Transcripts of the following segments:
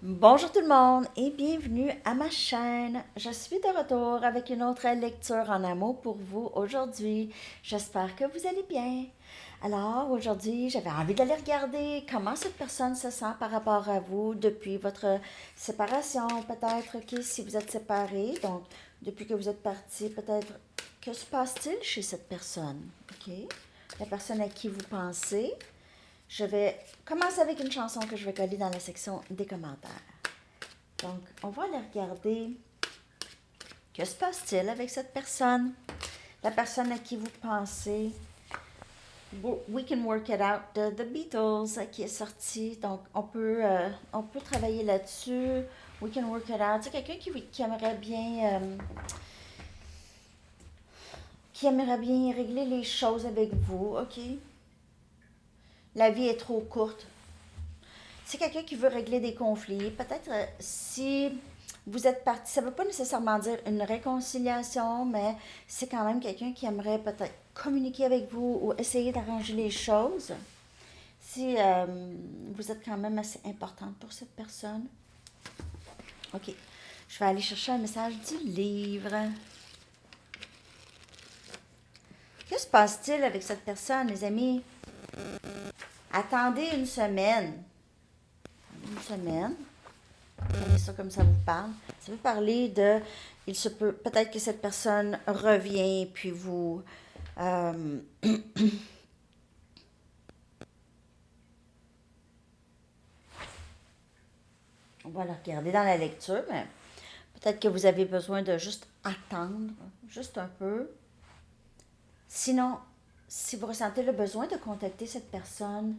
Bonjour tout le monde et bienvenue à ma chaîne. Je suis de retour avec une autre lecture en amour pour vous aujourd'hui. J'espère que vous allez bien. Alors aujourd'hui, j'avais envie d'aller regarder comment cette personne se sent par rapport à vous depuis votre séparation, peut-être si vous êtes séparés, donc depuis que vous êtes partis, peut-être que se passe-t-il chez cette personne, ok? La personne à qui vous pensez. Je vais commencer avec une chanson que je vais coller dans la section des commentaires. Donc, on va aller regarder que se passe-t-il avec cette personne, la personne à qui vous pensez. We Can Work It Out de The Beatles qui est sorti. Donc, on peut travailler là-dessus. We Can Work It Out. C'est quelqu'un qui aimerait bien régler les choses avec vous, ok? La vie est trop courte. C'est quelqu'un qui veut régler des conflits. Peut-être si vous êtes parti, ça ne veut pas nécessairement dire une réconciliation, mais c'est quand même quelqu'un qui aimerait peut-être communiquer avec vous ou essayer d'arranger les choses. Si vous êtes quand même assez importante pour cette personne. Ok, je vais aller chercher un message du livre. Que se passe-t-il avec cette personne, les amis? Attendez une semaine. Une semaine. Prenez ça comme ça vous parle. Ça veut parler de, il se peut, peut-être que cette personne revient, puis vous, euh, on va la regarder dans la lecture, mais peut-être que vous avez besoin de juste attendre, juste un peu. Sinon, si vous ressentez le besoin de contacter cette personne,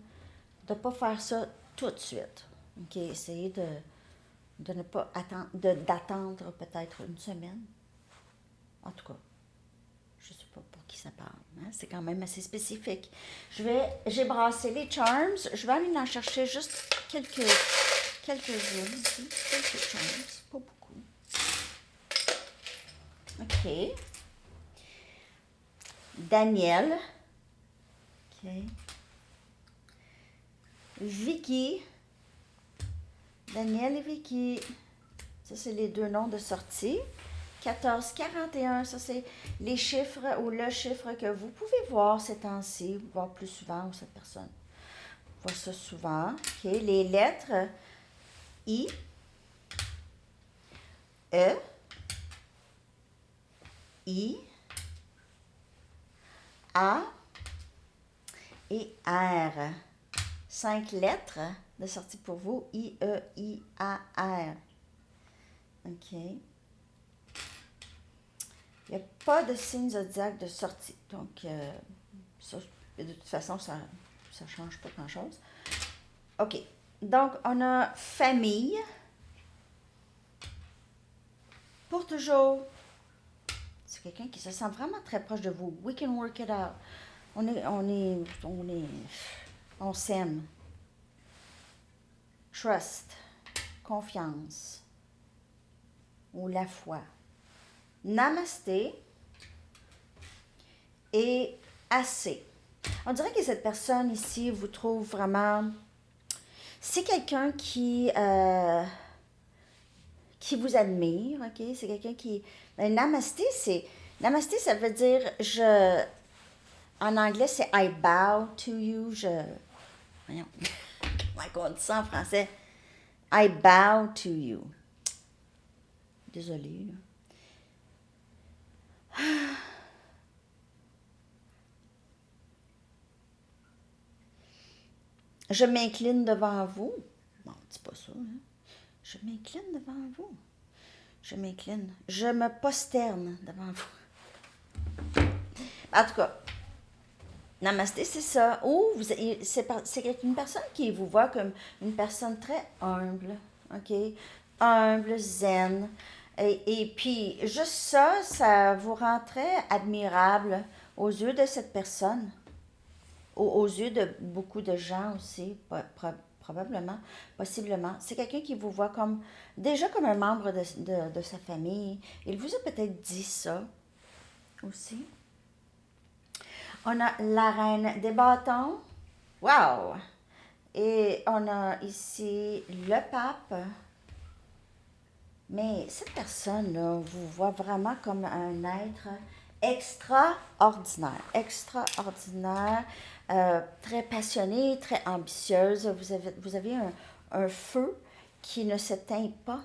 de ne pas faire ça tout de suite. OK, essayez de ne pas attendre, d'attendre peut-être une semaine. En tout cas, je ne sais pas pour qui ça parle. Hein? C'est quand même assez spécifique. J'ai brassé les charms. Je vais aller en chercher juste quelques-unes ici. Quelques charms, pas beaucoup. OK. Daniel. OK. Vicky. Daniel et Vicky. Ça, c'est les deux noms de sortie. 1441, ça c'est les chiffres ou le chiffre que vous pouvez voir ces temps-ci, voir plus souvent ou cette personne voit ça souvent. OK, les lettres I, E, I, A et R. 5 lettres de sortie pour vous. I, E, I, A, R. OK. Il n'y a pas de signe zodiaque de sortie. Donc, ça, de toute façon, ça ne change pas grand-chose. OK. Donc, on a famille. Pour toujours. C'est quelqu'un qui se sent vraiment très proche de vous. We can work it out. On s'aime. Trust. Confiance. Ou la foi. Namasté. Et assez. On dirait que cette personne ici vous trouve vraiment. C'est quelqu'un qui vous admire, ok? C'est quelqu'un qui. Namasté, c'est. Namasté, ça veut dire je. En anglais, c'est I bow to you. Voyons. Comment on dit ça en français? I bow to you. Désolée. Je m'incline devant vous. Bon, dis pas ça, hein? Je m'incline devant vous. Je m'incline. Je me posterne devant vous. En tout cas, namasté, c'est ça. Ou c'est une personne qui vous voit comme une personne très humble. OK? Humble, zen. Et puis, juste ça, ça vous rend très admirable aux yeux de cette personne. Aux yeux de beaucoup de gens aussi, probablement, possiblement. C'est quelqu'un qui vous voit comme déjà comme un membre de sa famille. Il vous a peut-être dit ça aussi. On a la reine des bâtons. Wow! Et on a ici le pape. Mais cette personne-là vous voit vraiment comme un être extraordinaire, très passionné, très ambitieuse. Vous avez un feu qui ne s'éteint pas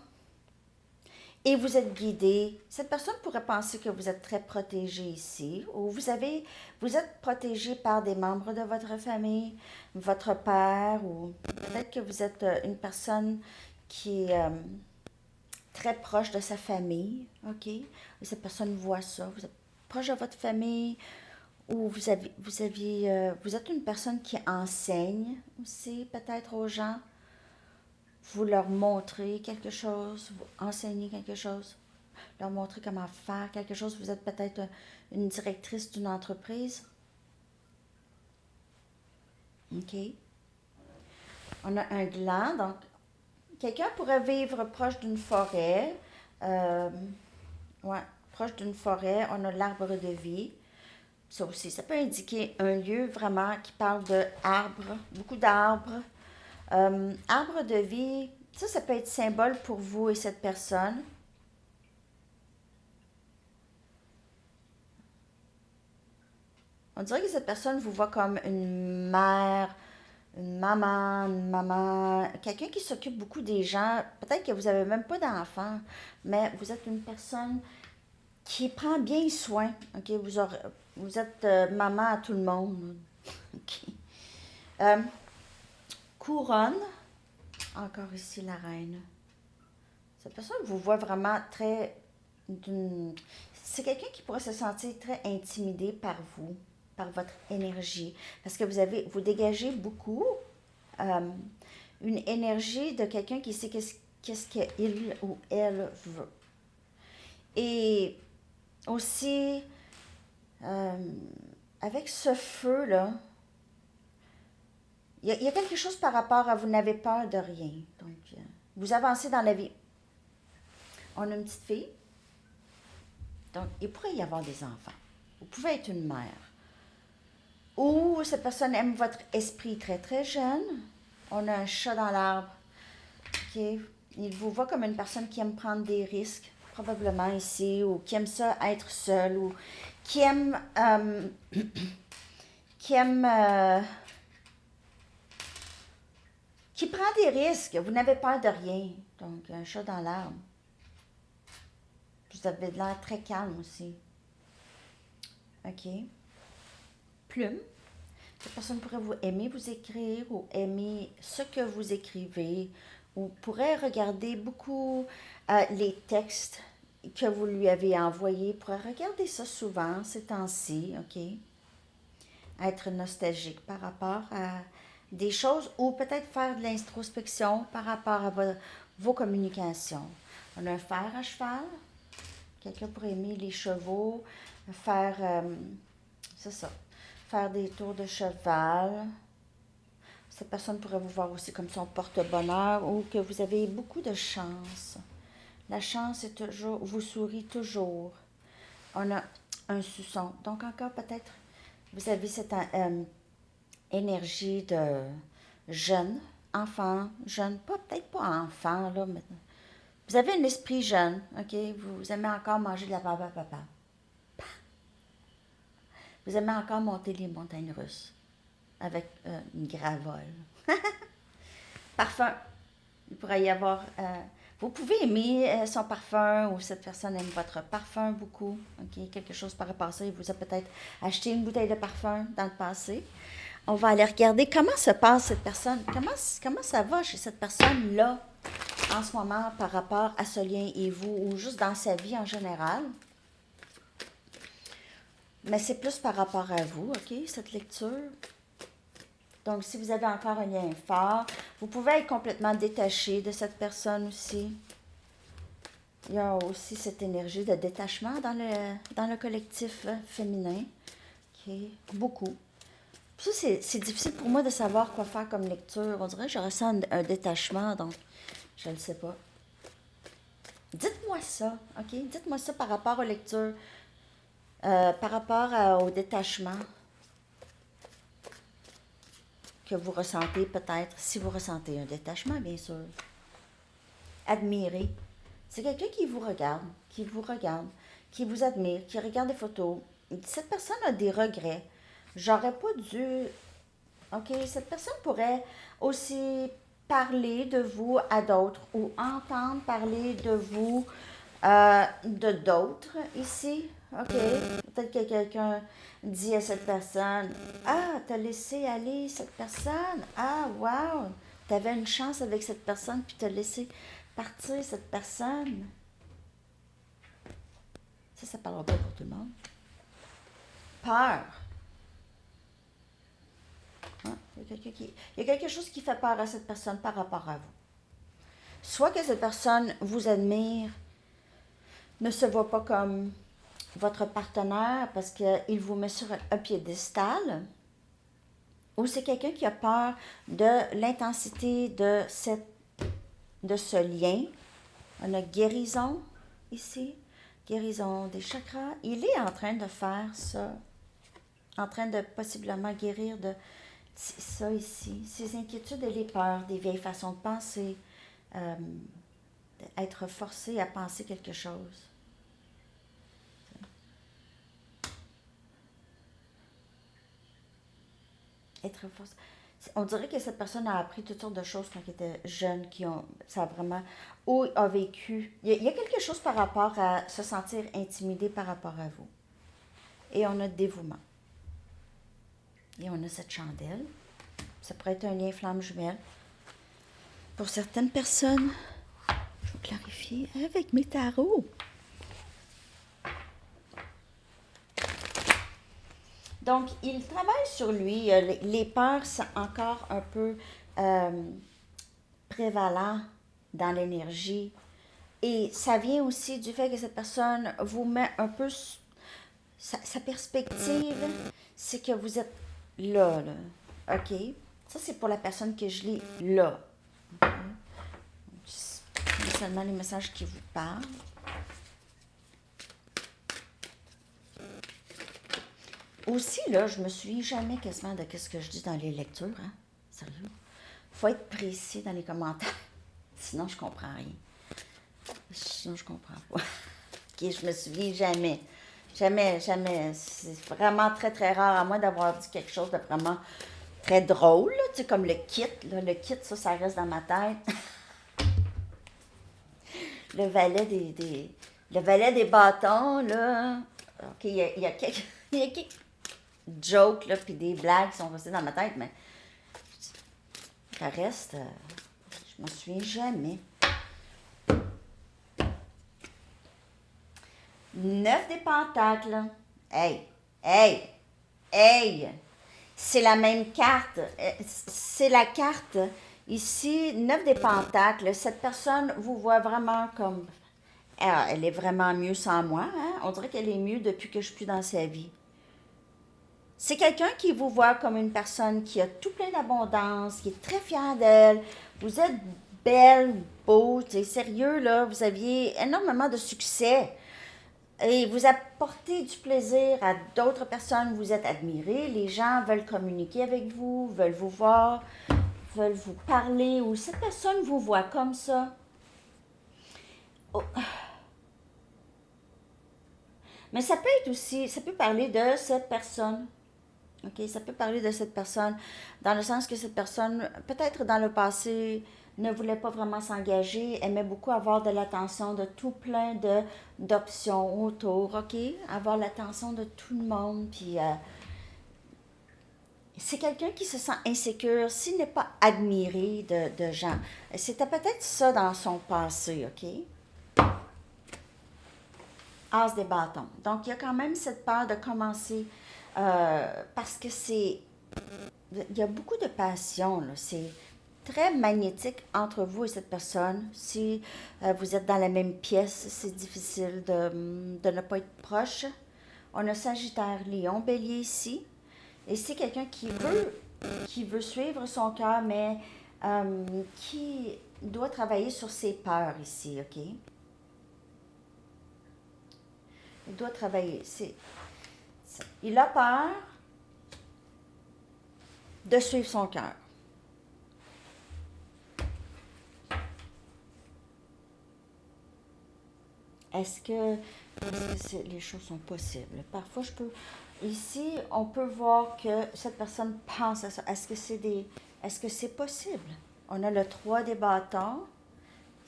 et vous êtes guidé. Cette personne pourrait penser que vous êtes très protégé ici, ou vous êtes protégé par des membres de votre famille, votre père, ou peut-être que vous êtes une personne qui est très proche de sa famille, ok? Et cette personne voit ça. Vous êtes proche de votre famille, ou vous êtes une personne qui enseigne aussi peut-être aux gens. Vous leur montrez quelque chose, vous enseignez quelque chose, leur montrer comment faire quelque chose. Vous êtes peut-être une directrice d'une entreprise. OK. On a un gland, donc quelqu'un pourrait vivre proche d'une forêt. Euh, ouais, proche d'une forêt. On a l'arbre de vie. Ça aussi, ça peut indiquer un lieu vraiment qui parle de arbres, beaucoup d'arbres. Arbre de vie, ça peut être symbole pour vous et cette personne. On dirait que cette personne vous voit comme une mère, une maman, quelqu'un qui s'occupe beaucoup des gens. Peut-être que vous n'avez même pas d'enfants, mais vous êtes une personne qui prend bien soin. Ok, vous êtes maman à tout le monde. Ok. Euh, Couronne, encore ici la reine. Cette personne vous voit vraiment très c'est quelqu'un qui pourrait se sentir très intimidé par vous, par votre énergie, parce que vous dégagez beaucoup euh, une énergie de quelqu'un qui sait qu'est-ce qu'il ou elle veut. Et aussi, euh, avec ce feu-là, il y a quelque chose par rapport à vous n'avez peur de rien. Donc, vous avancez dans la vie. On a une petite fille, donc il pourrait y avoir des enfants. Vous pouvez être une mère. Ou cette personne aime votre esprit très très jeune. On a un chat dans l'arbre. Ok. Il vous voit comme une personne qui aime prendre des risques, probablement ici, ou qui aime ça être seul, ou qui aime, qui aime, qui prend des risques. Vous n'avez peur de rien. Donc, un chat dans l'arbre. Vous avez de l'air très calme aussi. Ok. Plume. Cette personne pourrait vous aimer vous écrire ou aimer ce que vous écrivez ou pourrait regarder beaucoup les textes que vous lui avez envoyés, pourrait regarder ça souvent ces temps-ci, ok? Être nostalgique par rapport à des choses ou peut-être faire de l'introspection par rapport à vos communications. On a un fer à cheval. Quelqu'un pourrait aimer les chevaux, faire, c'est ça, faire des tours de cheval. Cette personne pourrait vous voir aussi comme son porte-bonheur ou que vous avez beaucoup de chance. La chance est toujours, vous sourit toujours. On a un soupçon. Donc encore peut-être, vous avez cette énergie de jeune, enfant, jeune, peut-être pas enfant, là, mais vous avez un esprit jeune, ok? Vous aimez encore manger de la papa papa. Vous aimez encore monter les montagnes russes avec une gravole. Parfum. Il pourrait y avoir. Vous pouvez aimer son parfum ou cette personne aime votre parfum beaucoup. Ok, quelque chose par rapport à ça. Il vous a peut-être acheté une bouteille de parfum dans le passé. On va aller regarder comment se passe cette personne. Comment ça va chez cette personne-là en ce moment par rapport à ce lien et vous ou juste dans sa vie en général. Mais c'est plus par rapport à vous, ok, cette lecture. Donc, si vous avez encore un lien fort, vous pouvez être complètement détaché de cette personne aussi. Il y a aussi cette énergie de détachement dans le collectif féminin. OK. Beaucoup. Ça, c'est difficile pour moi de savoir quoi faire comme lecture. On dirait que je ressens un détachement, donc je ne sais pas. Dites-moi ça, OK? Dites-moi ça par rapport aux lectures, par rapport au détachement que vous ressentez peut-être, si vous ressentez un détachement, bien sûr. Admirer. C'est quelqu'un qui vous admire, qui regarde des photos. Cette personne a des regrets. J'aurais pas dû. OK, cette personne pourrait aussi parler de vous à d'autres ou entendre parler de vous de d'autres ici. OK, peut-être que quelqu'un dit à cette personne, ah, t'as laissé aller cette personne. Ah, wow, t'avais une chance avec cette personne puis t'as laissé partir cette personne. Ça parlera pas pour tout le monde. Peur. Hein? Il y a quelque chose qui fait peur à cette personne par rapport à vous. Soit que cette personne vous admire, ne se voit pas comme votre partenaire parce qu'il vous met sur un piédestal, ou c'est quelqu'un qui a peur de l'intensité de ce lien. On a guérison ici, guérison des chakras. Il est en train de faire ça, en train de possiblement guérir de ça ici, ces inquiétudes et les peurs, des vieilles façons de penser, être forcé à penser quelque chose. Être forcé. On dirait que cette personne a appris toutes sortes de choses quand elle était jeune, ça a vraiment, ou a vécu. Il y a quelque chose par rapport à se sentir intimidé par rapport à vous. Et on a dévouement. Et on a cette chandelle. Ça pourrait être un lien flamme jumelle. Pour certaines personnes, je vais clarifier avec mes tarots. Donc, il travaille sur lui. Les peurs sont encore un peu prévalents dans l'énergie. Et ça vient aussi du fait que cette personne vous met un peu... Sa perspective, c'est que vous êtes là. OK? Ça, c'est pour la personne que je lis là. Okay? C'est seulement les messages qui vous parlent. Aussi, là, je me suis jamais quasiment de ce que je dis dans les lectures. Hein? Sérieux? Faut être précis dans les commentaires. Sinon, je comprends rien. Sinon, je comprends pas. OK, je me souviens jamais. Jamais. C'est vraiment très, très rare, à moins d'avoir dit quelque chose de vraiment très drôle, là, tu sais, comme le kit. Là. Le kit, ça reste dans ma tête. Le valet des bâtons, là. OK, il y a quelques jokes, là, puis des blagues qui sont restées dans ma tête, mais le reste, je m'en souviens jamais. 9 des pentacles. Hey! C'est la même carte. C'est la carte. Ici, 9 des pentacles. Cette personne vous voit vraiment comme... Elle est vraiment mieux sans moi. Hein? On dirait qu'elle est mieux depuis que je suis plus dans sa vie. C'est quelqu'un qui vous voit comme une personne qui a tout plein d'abondance, qui est très fière d'elle. Vous êtes belle, beau, sérieux, là. Vous aviez énormément de succès. Et vous apportez du plaisir à d'autres personnes, vous êtes admiré, les gens veulent communiquer avec vous, veulent vous voir, veulent vous parler, ou cette personne vous voit comme ça. Oh. Mais ça peut être aussi, ça peut parler de cette personne. OK, ça peut parler de cette personne dans le sens que cette personne, peut-être dans le passé, ne voulait pas vraiment s'engager, aimait beaucoup avoir de l'attention de tout plein d'options autour, OK? Avoir l'attention de tout le monde, puis c'est quelqu'un qui se sent insécure s'il n'est pas admiré de gens. C'était peut-être ça dans son passé, OK? As des bâtons. Donc, il y a quand même cette peur de commencer parce que il y a beaucoup de passion, là. C'est très magnétique entre vous et cette personne. Si vous êtes dans la même pièce, c'est difficile de ne pas être proche. On a Sagittaire, Lion, Bélier ici. Et c'est quelqu'un qui veut suivre son cœur, mais qui doit travailler sur ses peurs ici, OK? Il doit travailler. Il a peur de suivre son cœur. les choses sont possibles? Parfois, ici, on peut voir que cette personne pense à ça. Est-ce que c'est possible? On a le 3 des bâtons,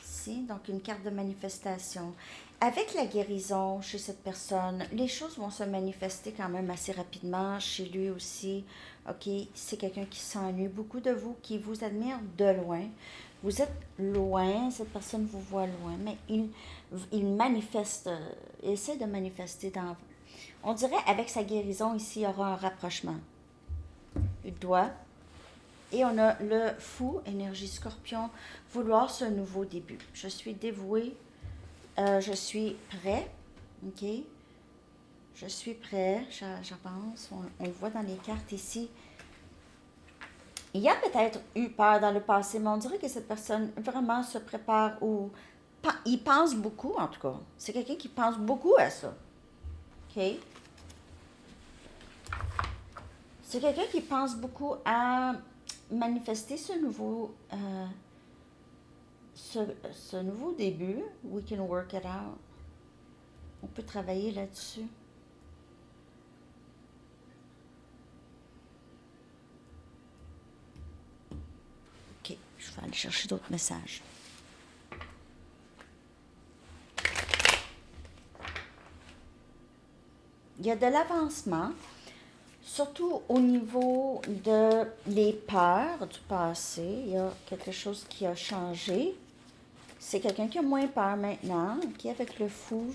ici, donc une carte de manifestation. Avec la guérison chez cette personne, les choses vont se manifester quand même assez rapidement chez lui aussi. OK, c'est quelqu'un qui s'ennuie beaucoup de vous, qui vous admire de loin. Vous êtes loin, cette personne vous voit loin, mais il manifeste, il essaie de manifester dans vous. On dirait avec sa guérison ici, il y aura un rapprochement. Il doit. Et on a le fou, énergie scorpion, vouloir ce nouveau début. Je suis dévouée, je suis prêt, OK? Je suis prêt, j'avance, on le voit dans les cartes ici. Il y a peut-être eu peur dans le passé, mais on dirait que cette personne vraiment se prépare ou il pense beaucoup en tout cas. C'est quelqu'un qui pense beaucoup à ça. OK? C'est quelqu'un qui pense beaucoup à manifester ce nouveau début. We can work it out. On peut travailler là-dessus. OK, je vais aller chercher d'autres messages. Il y a de l'avancement, surtout au niveau de les peurs du passé. Il y a quelque chose qui a changé. C'est quelqu'un qui a moins peur maintenant. OK, avec le fou,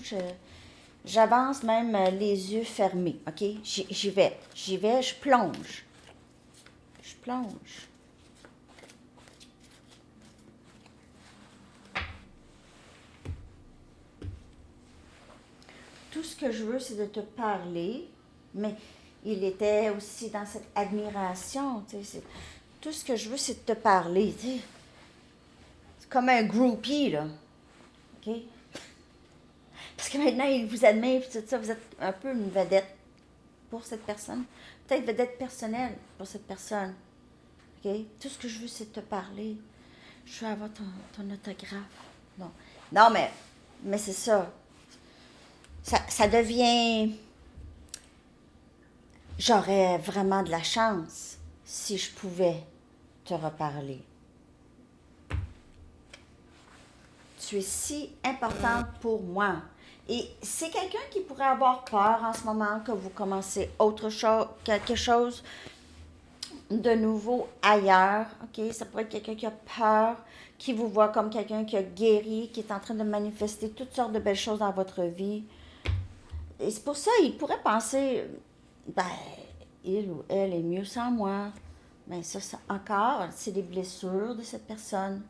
j'avance même les yeux fermés. OK, j'y vais, je plonge. Je plonge. Tout ce que je veux, c'est de te parler, mais il était aussi dans cette admiration. Tout ce que je veux, c'est de te parler. C'est comme un groupie, là. OK? Parce que maintenant, il vous admire, puis tout ça, vous êtes un peu une vedette pour cette personne. Peut-être vedette personnelle pour cette personne. OK? Tout ce que je veux, c'est de te parler. Je veux avoir ton autographe. Non. Non, mais c'est ça. Ça devient... J'aurais vraiment de la chance si je pouvais te reparler. Tu es si importante pour moi. Et c'est quelqu'un qui pourrait avoir peur en ce moment que vous commencez quelque chose de nouveau ailleurs. OK? Ça pourrait être quelqu'un qui a peur, qui vous voit comme quelqu'un qui a guéri, qui est en train de manifester toutes sortes de belles choses dans votre vie. Et c'est pour ça, il pourrait penser, ben, il ou elle est mieux sans moi. Mais ça encore, c'est des blessures de cette personne.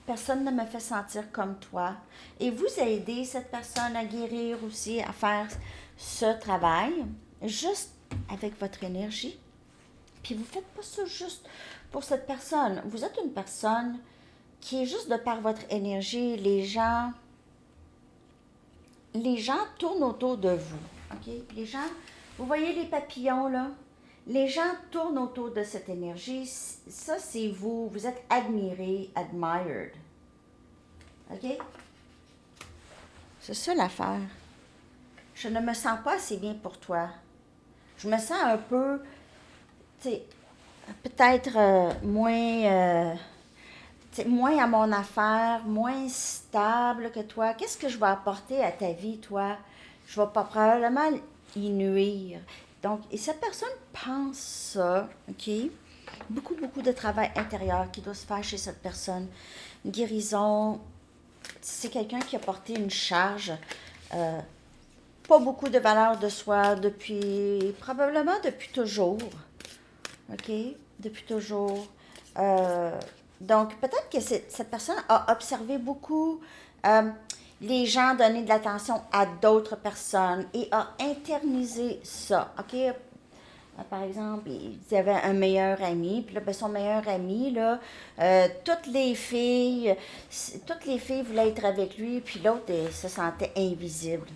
Personne ne me fait sentir comme toi. Et vous aidez cette personne à guérir aussi, à faire ce travail, juste avec votre énergie. Puis vous ne faites pas ça juste pour cette personne. Vous êtes une personne qui est juste de par votre énergie, les gens tournent autour de vous. OK? Les gens, vous voyez les papillons là? Les gens tournent autour de cette énergie. Ça, c'est vous. Vous êtes admiré, admired. OK? C'est ça l'affaire. Je ne me sens pas assez bien pour toi. Je me sens un peu, tu sais, peut-être moins à mon affaire, moins stable que toi. Qu'est-ce que je vais apporter à ta vie, toi? Je vais pas probablement y nuire. Donc, et cette personne pense ça, OK? Beaucoup, beaucoup de travail intérieur qui doit se faire chez cette personne. Une guérison, c'est quelqu'un qui a porté une charge, pas beaucoup de valeur de soi probablement depuis toujours. OK? Depuis toujours. Donc, peut-être que cette personne a observé beaucoup les gens donner de l'attention à d'autres personnes et a internalisé ça. OK? Par exemple, il avait un meilleur ami, puis là, ben, son meilleur ami, là, toutes les filles voulaient être avec lui, puis l'autre se sentait invisible.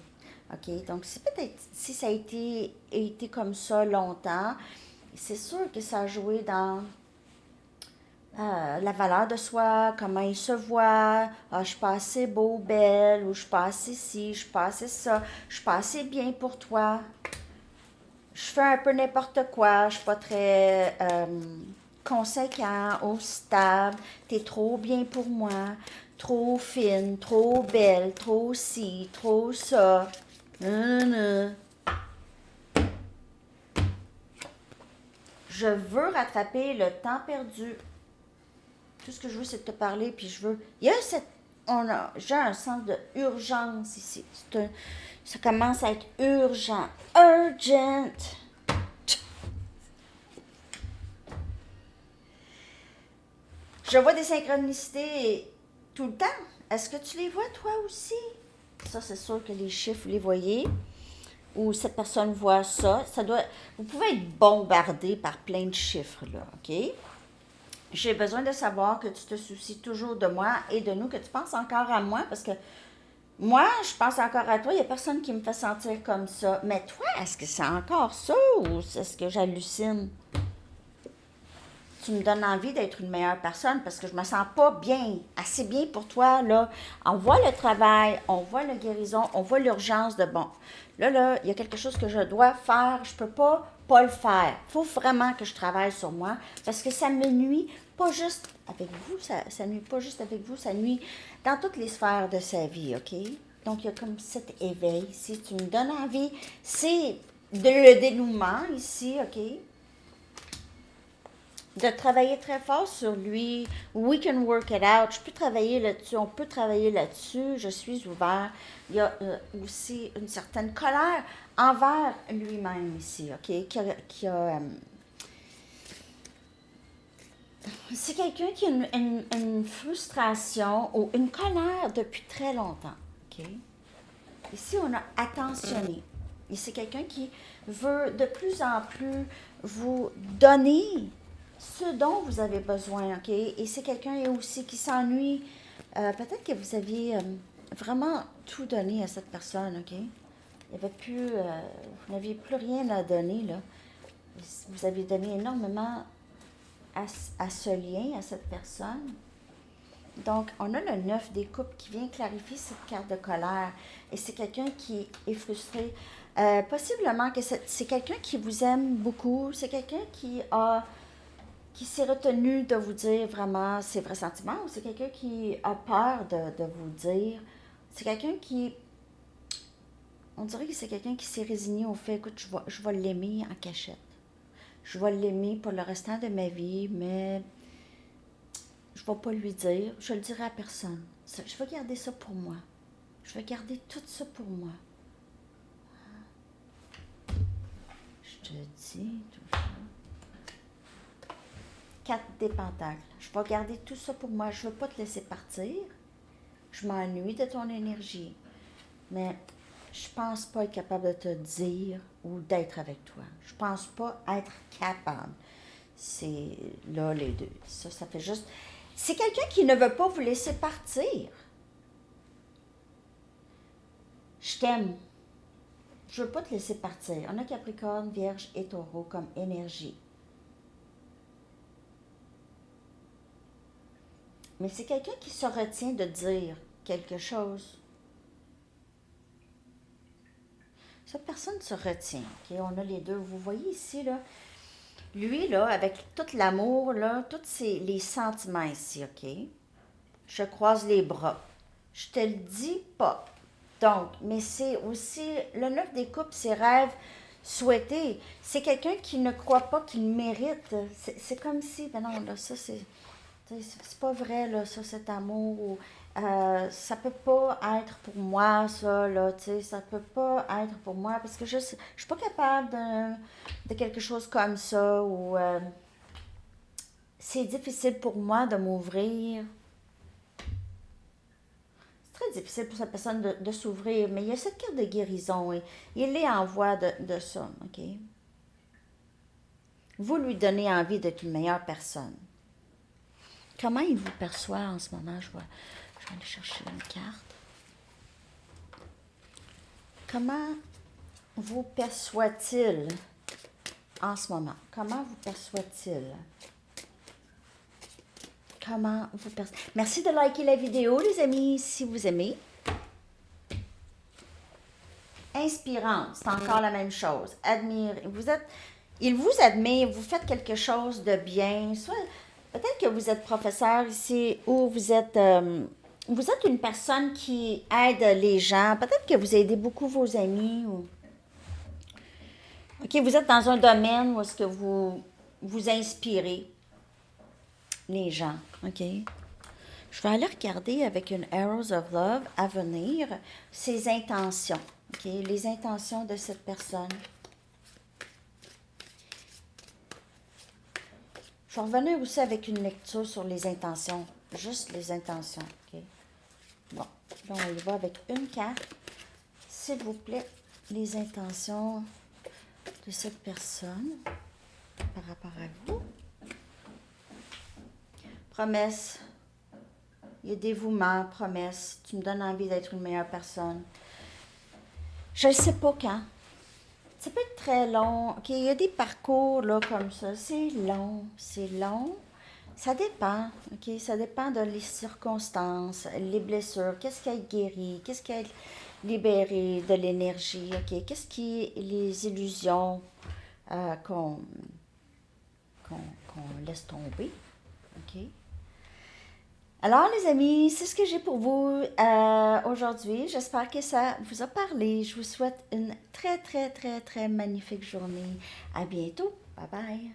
OK? Donc, c'est peut-être, si ça a été comme ça longtemps, c'est sûr que ça a joué dans la valeur de soi, comment il se voit, ah, je suis pas assez beau, belle, ou je suis pas assez ci, je suis pas assez ça, je suis pas assez bien pour toi, je fais un peu n'importe quoi, je suis pas très conséquent ou stable, t'es trop bien pour moi, trop fine, trop belle, trop ci, trop ça. Nan. Je veux rattraper le temps perdu. Tout ce que je veux, c'est de te parler, puis je veux. Il y a cette. J'ai un sens de urgence ici. Ça commence à être urgent. Urgent. Je vois des synchronicités tout le temps. Est-ce que tu les vois toi aussi? Ça, c'est sûr que les chiffres, vous les voyez. Ou cette personne voit ça. Vous pouvez être bombardé par plein de chiffres, là, OK? J'ai besoin de savoir que tu te soucies toujours de moi et de nous, que tu penses encore à moi, parce que moi, je pense encore à toi. Il n'y a personne qui me fait sentir comme ça. Mais toi, est-ce que c'est encore ça ou est-ce que j'hallucine? Tu me donnes envie d'être une meilleure personne parce que je me sens pas bien, assez bien pour toi, là. On voit le travail, on voit la guérison, on voit l'urgence de bon. Là, il y a quelque chose que je dois faire, je peux pas le faire. Il faut vraiment que je travaille sur moi parce que ça me nuit pas juste avec vous, ça nuit pas juste avec vous, ça nuit dans toutes les sphères de sa vie, OK? Donc, il y a comme cet éveil. Si tu me donnes envie, c'est le dénouement ici, OK? De travailler très fort sur lui. We can work it out. Je peux travailler là-dessus. On peut travailler là-dessus. Je suis ouvert. Il y a aussi une certaine colère envers lui-même ici, OK? C'est quelqu'un qui a une frustration ou une colère depuis très longtemps, OK? Ici, on a attentionné. Et c'est quelqu'un qui veut de plus en plus vous donner ce dont vous avez besoin, OK? Et c'est quelqu'un aussi qui s'ennuie. Peut-être que vous aviez vraiment tout donné à cette personne, OK? Il y avait plus, vous n'aviez plus rien à donner, là. Vous avez donné énormément à ce lien, à cette personne. Donc, on a le 9 des coupes qui vient clarifier cette carte de colère. Et c'est quelqu'un qui est frustré. Possiblement que c'est quelqu'un qui vous aime beaucoup. C'est quelqu'un qui s'est retenu de vous dire vraiment ses vrais sentiments. Ou c'est quelqu'un qui a peur de vous dire. C'est quelqu'un qui... On dirait que c'est quelqu'un qui s'est résigné au fait, écoute, je vais l'aimer en cachette. Je vais l'aimer pour le restant de ma vie, mais je ne vais pas lui dire, je le dirai à personne. Je vais garder ça pour moi. Je vais garder tout ça pour moi. Je te dis tout ça. 4 des pentacles. Je vais garder tout ça pour moi. Je ne veux pas te laisser partir. Je m'ennuie de ton énergie. Mais je pense pas être capable de te dire ou d'être avec toi. Je pense pas être capable. C'est là les deux. Ça fait juste... C'est quelqu'un qui ne veut pas vous laisser partir. Je t'aime. Je veux pas te laisser partir. On a Capricorne, Vierge et Taureau comme énergie. Mais c'est quelqu'un qui se retient de dire quelque chose. Cette personne se retient. Okay? On a les deux. Vous voyez ici, là, lui, là, avec tout l'amour, là, tous les sentiments ici, OK? Je croise les bras. Je te le dis pas. Donc, mais c'est aussi le 9 des coupes, ses rêves souhaités. C'est quelqu'un qui ne croit pas qu'il mérite. C'est comme si, ben non, là, ça, c'est pas vrai, là, ça, cet amour. Ça peut pas être pour moi, ça, là, tu sais, ça peut pas être pour moi, parce que je suis pas capable de quelque chose comme ça, ou c'est difficile pour moi de m'ouvrir. C'est très difficile pour cette personne de s'ouvrir, mais il y a cette carte de guérison, et il est en voie de ça, OK? Vous lui donnez envie d'être une meilleure personne. Comment il vous perçoit en ce moment? Je vais aller chercher une carte. Comment vous perçoit-il en ce moment? Comment vous perçoit-il? comment vous percevez. Merci de liker la vidéo, les amis, si vous aimez. Inspirante, c'est encore la même chose. Admire, il vous admire, vous faites quelque chose de bien. Soit, peut-être que vous êtes professeur ici ou vous êtes une personne qui aide les gens. Peut-être que vous aidez beaucoup vos amis. OK, vous êtes dans un domaine où est-ce que vous inspirez les gens. OK? Je vais aller regarder avec une Arrows of Love à venir ses intentions. OK? Les intentions de cette personne. Je vais revenir aussi avec une lecture sur les intentions. Juste les intentions. OK? Bon, là, on y va avec une carte. S'il vous plaît, les intentions de cette personne par rapport à vous. Promesse. Il y a dévouement, promesse. Tu me donnes envie d'être une meilleure personne. Je ne sais pas quand. Ça peut être très long. OK, il y a des parcours là comme ça. C'est long. C'est long. Ça dépend. OK, ça dépend de les circonstances, les blessures. Qu'est-ce qui a guéri? Qu'est-ce qui a libéré de l'énergie? OK, qu'est-ce qui est les illusions qu'on laisse tomber? OK. Alors, les amis, c'est ce que j'ai pour vous aujourd'hui. J'espère que ça vous a parlé. Je vous souhaite une très, très, très, très magnifique journée. À bientôt. Bye bye.